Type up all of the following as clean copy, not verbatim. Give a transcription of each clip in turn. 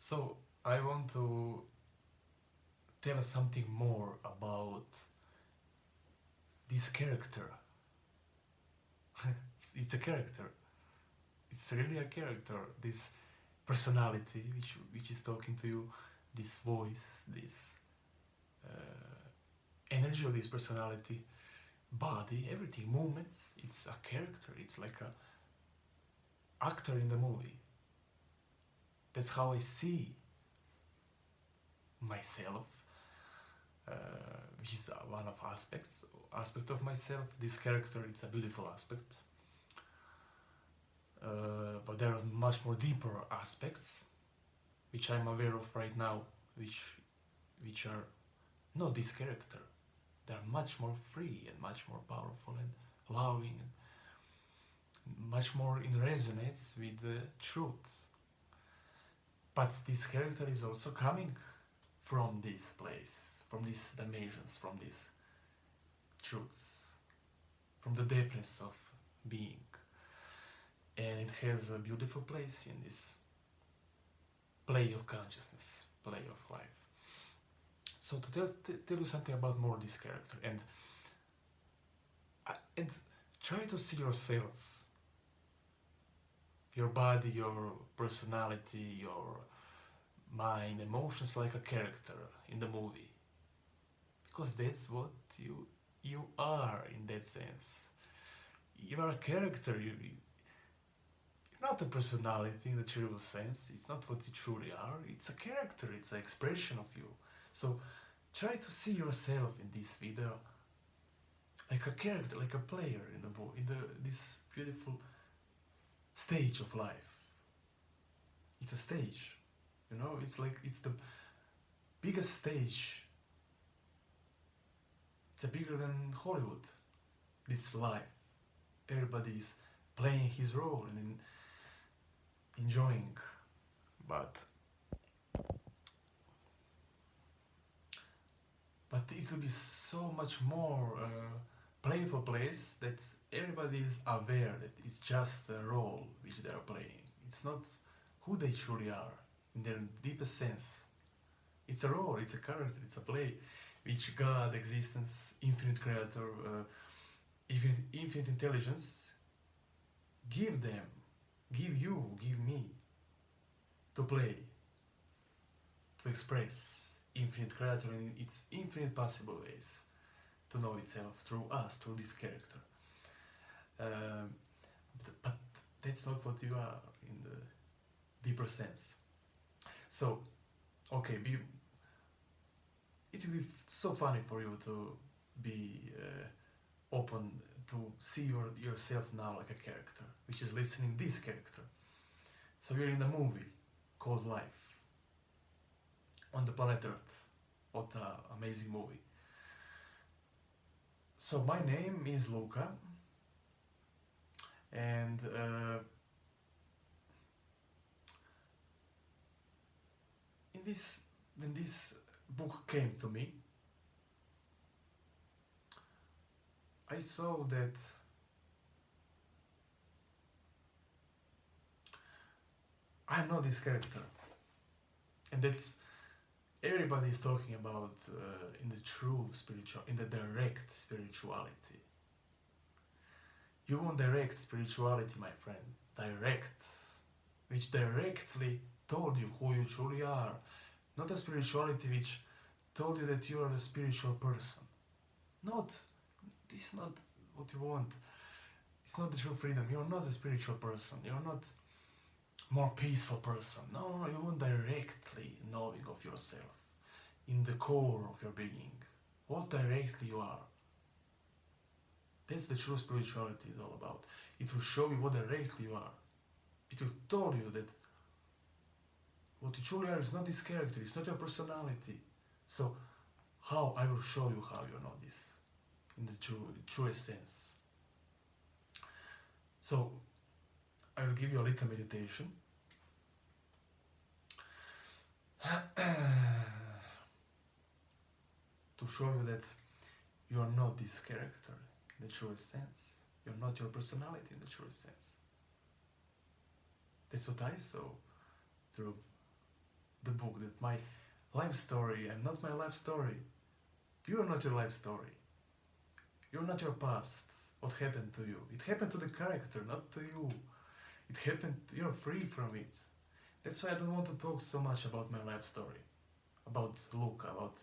So I want to tell us something more about this character. It's a character. It's really a character. This personality which is talking to you, this voice, this energy of this personality, body, everything, movements. It's a character. It's like a actor in the movie. That's how I see myself, uh, which is one of aspect of myself. This character, it's a beautiful aspect, but there are much more deeper aspects which I'm aware of right now, which are not this character. They are much more free and much more powerful and loving and much more in resonance with the truth. But this character is also coming from these places, from these dimensions, from these truths, from the depths of being. And it has a beautiful place in this play of consciousness, play of life. So to tell you something about more this character and try to see yourself, your body, your personality, your mind, emotions like a character in the movie, because that's what you are in that sense. You are a character. You're not a personality in the true sense. It's not what you truly are. It's a character. It's an expression of you. So try to see yourself in this video like a character, like a player in this beautiful stage of life. It's a stage, It's like it's the biggest stage. It's bigger than Hollywood. This life, everybody is playing his role and enjoying, but it will be so much more playful place that everybody is aware that it's just a role which they are playing. It's not who they truly are in their deepest sense. It's a role, it's a character, it's a play which God, existence, infinite creator, infinite intelligence give them, give you, give me to play, to express infinite creator in its infinite possible ways, to know itself through us, through this character. But that's not what you are in the deeper sense. So, okay, it will be so funny for you to be open to see yourself now like a character, which is listening this character. So you're in a movie called Life on the planet Earth. What an amazing movie. So my name is Luca, and when this book came to me, I saw that I'm not this character, and that's everybody is talking about in the true spiritual, in the direct spirituality. You want direct spirituality, my friend, direct, which directly told you who you truly are, not a spirituality which told you that you are a spiritual person. This is not what you want. It's not the true freedom. You're not a spiritual person. You're not more peaceful person. No, you want directly knowing of yourself in the core of your being. What directly you are. That's the true spirituality is all about. It will show you what directly you are. It will tell you that what you truly are is not this character, it's not your personality. So how I will show you how you're not this in the truest sense. So I will give you a little meditation to show you that you are not this character in the truest sense. You're not your personality in the truest sense. That's what I saw through the book, that my life story, I'm not my life story. You are not your life story. You're not your past. What happened to you? It happened to the character, not to you. It happened, you're free from it. That's why I don't want to talk so much about my life story. About Luca, about...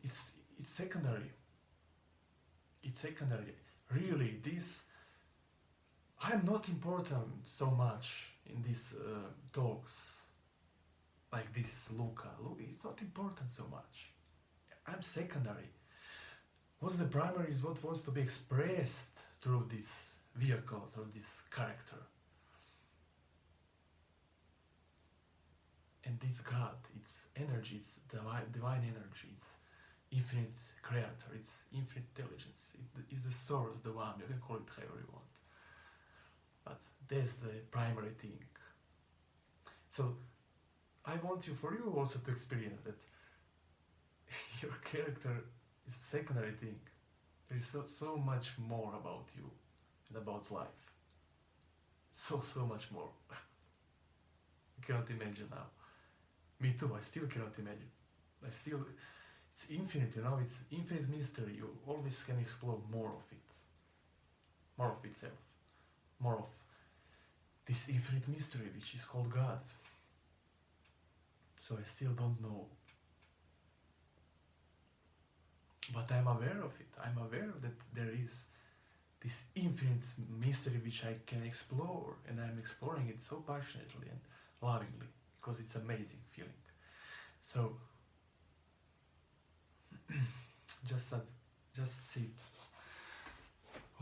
It's secondary. It's secondary. Really, this... I'm not important so much in these talks. Like this, Luca. Look, it's not important so much. I'm secondary. What's the primary is what wants to be expressed through this vehicle, through this character. And this God, it's energy, it's divine energy, it's infinite creator, it's infinite intelligence, it is the source, the one, you can call it however you want. But that's the primary thing. So I want you, for you also to experience that your character is a secondary thing. There is so much more about you and about life. So much more. You cannot imagine now. Me too, I still cannot imagine. It's infinite, you know, it's infinite mystery. You always can explore more of it. More of itself. More of this infinite mystery which is called God. So I still don't know. But I'm aware of it. I'm aware that there is this infinite mystery which I can explore, and I'm exploring it so passionately and lovingly, because it's amazing feeling. So just sit,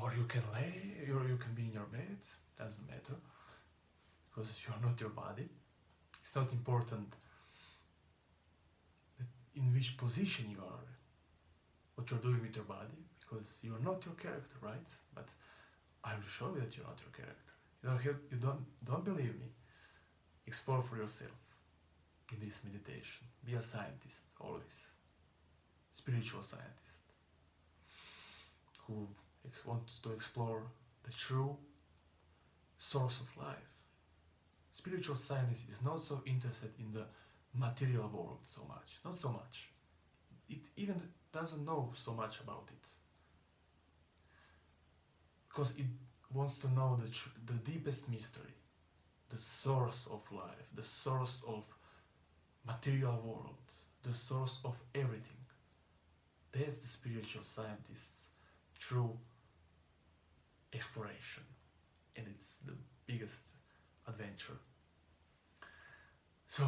or you can lay, or you can be in your bed, doesn't matter, because you're not your body. It's not important in which position you are, what you're doing with your body, because you're not your character, right? But I will show you that you're not your character. You don't believe me. Explore for yourself in this meditation. Be a scientist, always. Spiritual scientist who wants to explore the true source of life. Spiritual scientist is not so interested in the material world so much. Not so much. It even doesn't know so much about it. Because it wants to know the deepest mystery. The source of life. The source of material world. The source of everything. That's the spiritual scientist's true exploration. And it's the biggest adventure. So,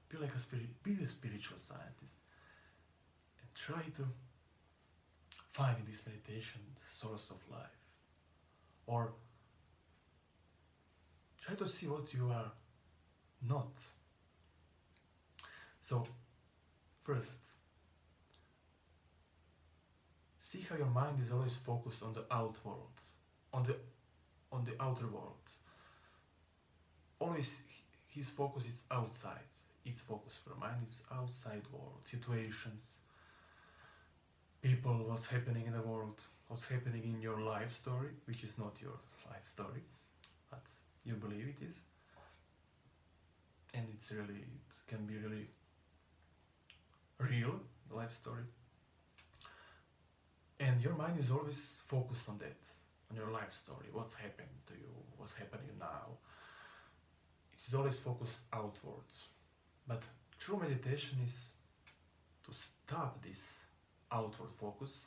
be a spiritual scientist. And try to find in this meditation the source of life. Or try to see what you are not. So, first, see how your mind is always focused on the out world, on the outer world. Always his focus is outside. Its focus for mind is outside world, situations, people, what's happening in the world, what's happening in your life story, which is not your life story, but you believe it is. And it can be really real, life story. And your mind is always focused on that, on your life story, what's happened to you, what's happening now. It is always focused outwards. But true meditation is to stop this outward focus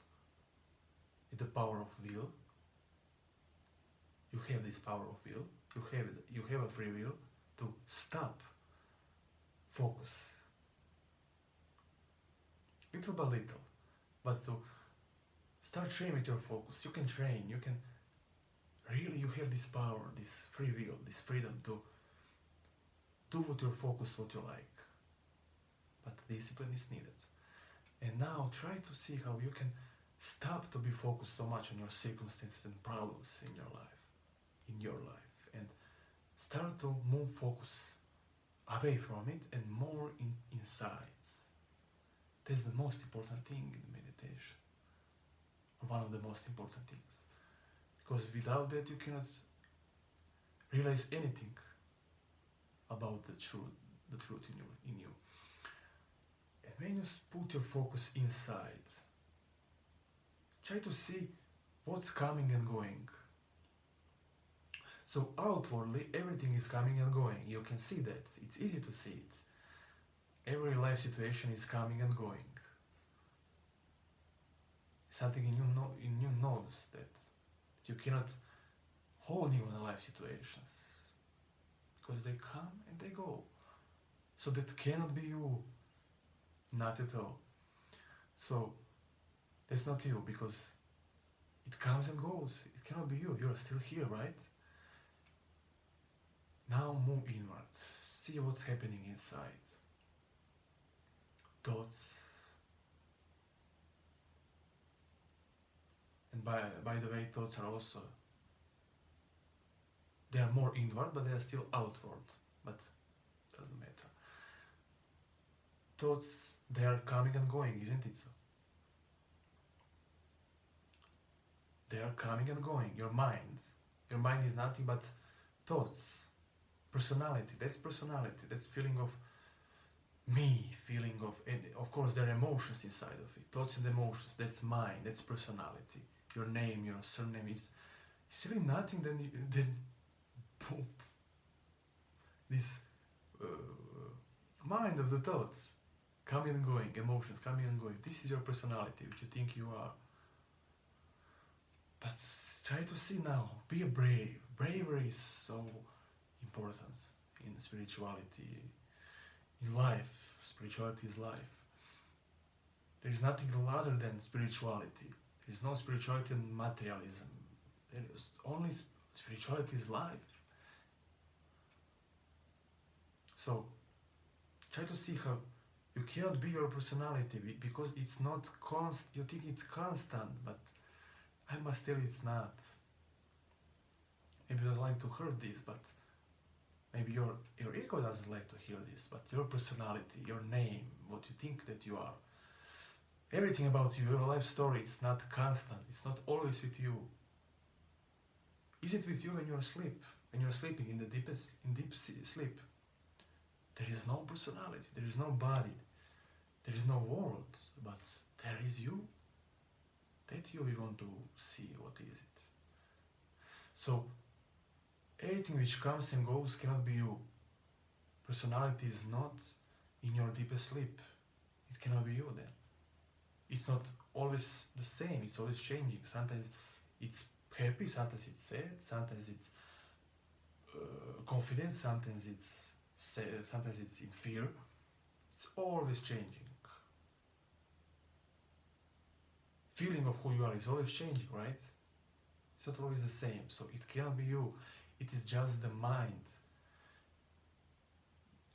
with the power of will. You have this power of will, you have a free will to stop focus. Little by little, but to start training with your focus. You can train, you have this power, this free will, this freedom to do what your focus, what you like. But discipline is needed. And now try to see how you can stop to be focused so much on your circumstances and problems in your life, and start to move focus away from it and more inside. That's the most important thing in meditation. One of the most important things. Because without that you cannot realize anything about the the truth in you. And when you put your focus inside, try to see what's coming and going. So outwardly, everything is coming and going. You can see that. It's easy to see it. Every life situation is coming and going. Something in you knows that you cannot hold you on life situations because they come and they go. So that cannot be you. Not at all. So that's not you because it comes and goes. It cannot be you. You're still here, right? Now move inwards. See what's happening inside. Thoughts. And by the way, thoughts are also, they are more inward, but they are still outward. But doesn't matter. Thoughts, they are coming and going, isn't it so? They are coming and going. Your mind is nothing but thoughts. Personality, that's personality. That's feeling of me, feeling of course there are emotions inside of it. Thoughts and emotions, that's mind, that's personality. Your name, your surname is really nothing than this mind of the thoughts coming and going, emotions coming and going. This is your personality, which you think you are. But try to see now, be brave. Bravery is so important in spirituality, in life. Spirituality is life. There is nothing other than spirituality. There is no spirituality and materialism. There is only spirituality is life. So try to see how you cannot be your personality because it's not constant. You think it's constant, but I must tell you it's not. Maybe you don't like to hear this, but maybe your ego doesn't like to hear this, but your personality, your name, what you think that you are, everything about you, your life story, it's not constant. It's not always with you. Is it with you when you're asleep? When you're sleeping in deep sleep? There is no personality, there is no body, there is no world, but there is you. That you we want to see what is it. So everything which comes and goes cannot be you. Personality is not in your deepest sleep. It cannot be you then. It's not always the same, it's always changing. Sometimes it's happy, sometimes it's sad, sometimes it's confident, sometimes it's sad, sometimes it's in fear. It's always changing. Feeling of who you are is always changing, right? It's not always the same, so it cannot be you. It is just the mind.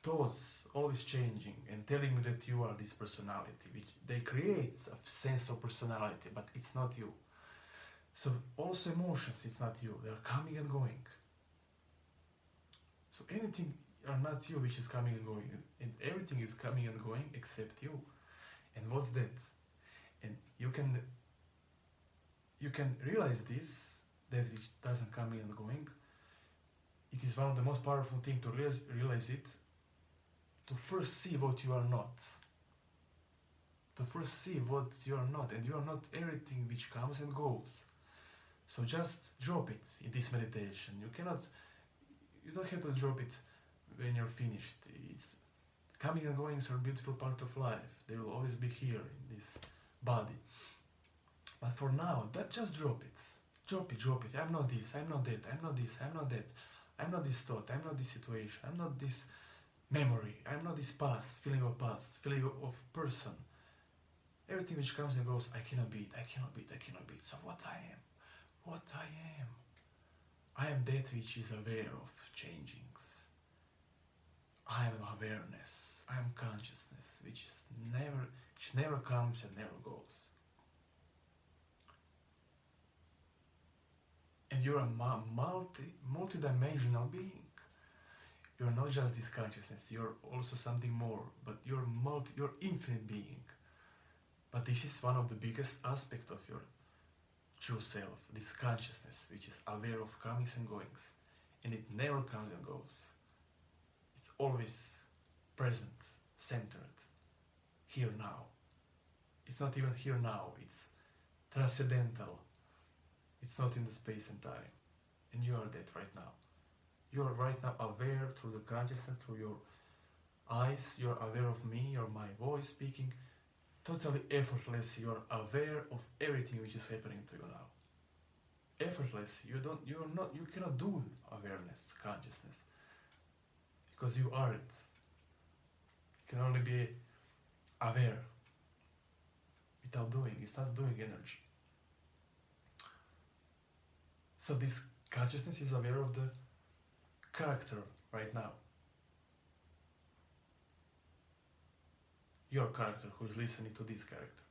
Thoughts always changing and telling you that you are this personality, which they create a sense of personality, but it's not you. So also emotions, it's not you. They are coming and going. So anything are not you which is coming and going, and everything is coming and going except you. And what's that? And you can realize this, that which doesn't come and going. It is one of the most powerful things to realize it, to first see what you are not. To first see what you are not, and you are not everything which comes and goes. So just drop it in this meditation. You don't have to drop it when you're finished. It's coming and going are a beautiful part of life. They will always be here in this body. But for now, just drop it. Drop it. I'm not this, I'm not that, I'm not this, I'm not that. I'm not this thought, I'm not this situation, I'm not this memory, I'm not this past, feeling of person. Everything which comes and goes, I cannot be it. So what I am? I am that which is aware of changings. I am awareness, I am consciousness, which never comes and never goes. And you're a multi-dimensional being. You're not just this consciousness, you're also something more, but you're infinite being. But this is one of the biggest aspects of your true self, this consciousness, which is aware of comings and goings. And it never comes and goes. It's always present, centered, here now. It's not even here now, it's transcendental. It's not in the space and time. And you are that right now. You are right now aware through the consciousness, through your eyes, you're aware of me or my voice speaking. Totally effortless, you're aware of everything which is happening to you now. Effortless, you cannot do awareness, consciousness, because you are it. You can only be aware without doing. It's not doing energy. So this consciousness is aware of the character right now. Your character who is listening to this character.